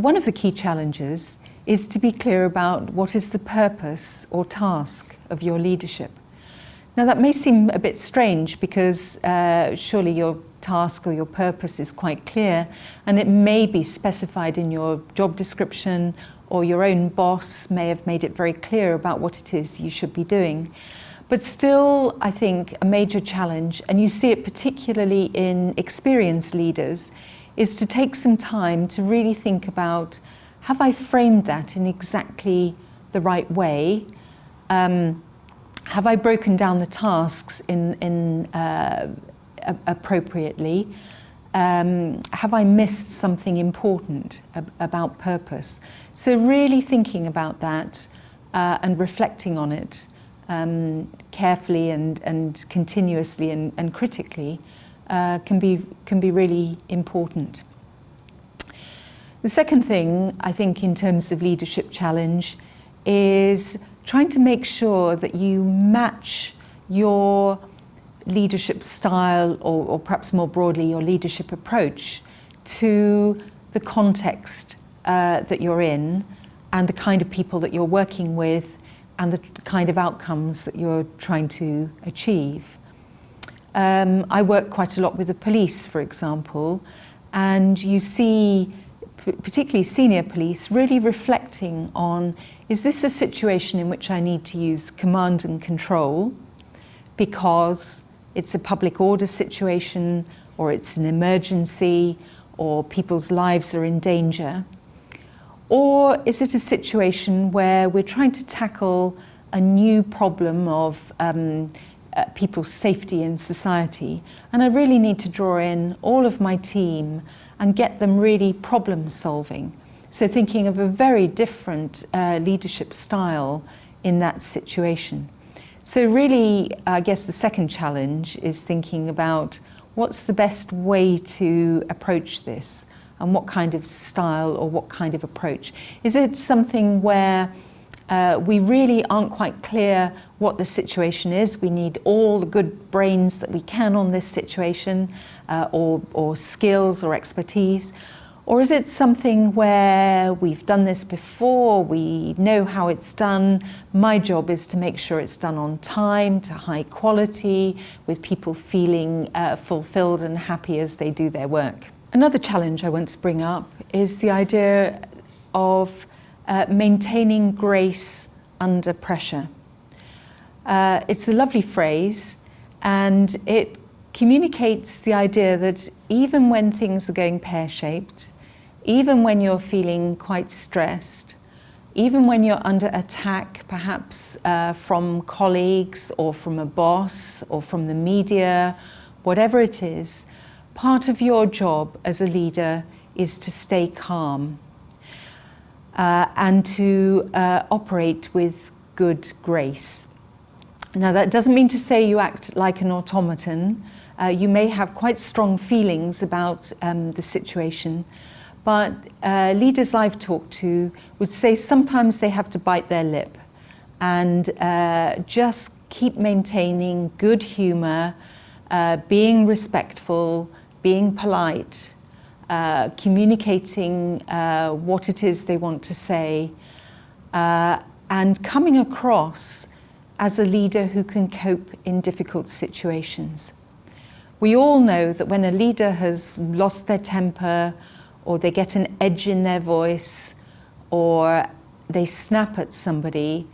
one of the key challenges is to be clear about what is the purpose or task of your leadership. Now that may seem a bit strange because surely your task or your purpose is quite clear, and it may be specified in your job description, or your own boss may have made it very clear about what it is you should be doing. But still, I think a major challenge, and you see it particularly in experienced leaders, is to take some time to really think about, have I framed that in exactly the right way? Have I broken down the tasks appropriately? Have I missed something important about purpose? So really thinking about that and reflecting on it carefully and continuously and critically can be really important. The second thing, I think, in terms of leadership challenge is trying to make sure that you match your leadership style, or perhaps more broadly, your leadership approach to the context that you're in and the kind of people that you're working with and the kind of outcomes that you're trying to achieve. I work quite a lot with the police, for example, and you see particularly senior police really reflecting on, is this a situation in which I need to use command and control because it's a public order situation, or it's an emergency, or people's lives are in danger? Or is it a situation where we're trying to tackle a new problem of people's safety in society, and I really need to draw in all of my team and get them really problem solving? So thinking of a very different leadership style in that situation. So really, I guess the second challenge is thinking about what's the best way to approach this, and what kind of style or what kind of approach. Is it something where we really aren't quite clear what the situation is? We need all the good brains that we can on this situation, or skills or expertise? Or is it something where we've done this before, we know how it's done, my job is to make sure it's done on time, to high quality, with people feeling fulfilled and happy as they do their work? Another challenge I want to bring up is the idea of maintaining grace under pressure. It's a lovely phrase, and it communicates the idea that even when things are going pear-shaped, even when you're feeling quite stressed, even when you're under attack, perhaps from colleagues or from a boss or from the media, whatever it is, part of your job as a leader is to stay calm and to operate with good grace. Now, that doesn't mean to say you act like an automaton. You may have quite strong feelings about the situation, but leaders I've talked to would say sometimes they have to bite their lip and just keep maintaining good humour, being respectful, being polite, communicating what it is they want to say, and coming across as a leader who can cope in difficult situations. We all know that when a leader has lost their temper, or they get an edge in their voice, or they snap at somebody,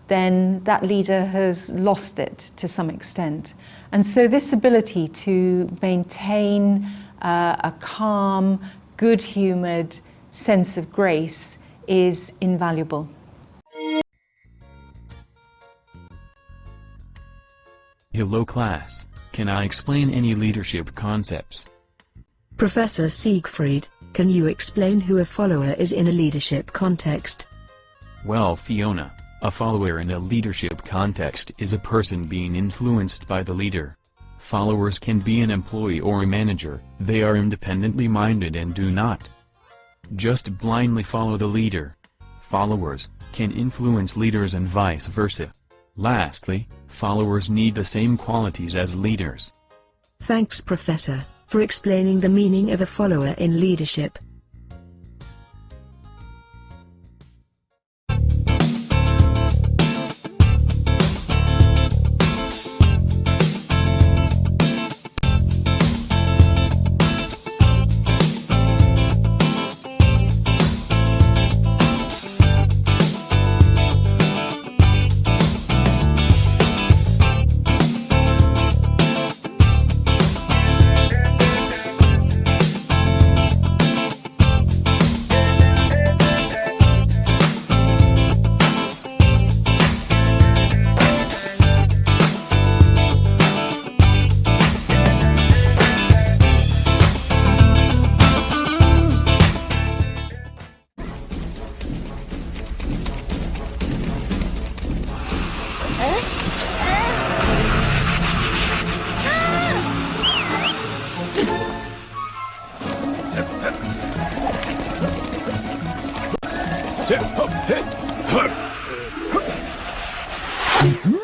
then that leader has lost it to some extent. And so this ability to maintain a calm, good-humoured sense of grace is invaluable. Hello class, can I explain any leadership concepts? Professor Siegfried, can you explain who a follower is in a leadership context? Well, Fiona, a follower in a leadership context is a person being influenced by the leader. Followers can be an employee or a manager. They are independently minded and do not just blindly follow the leader. Followers can influence leaders and vice versa. Lastly, followers need the same qualities as leaders. Thanks, Professor, for explaining the meaning of a follower in leadership. you.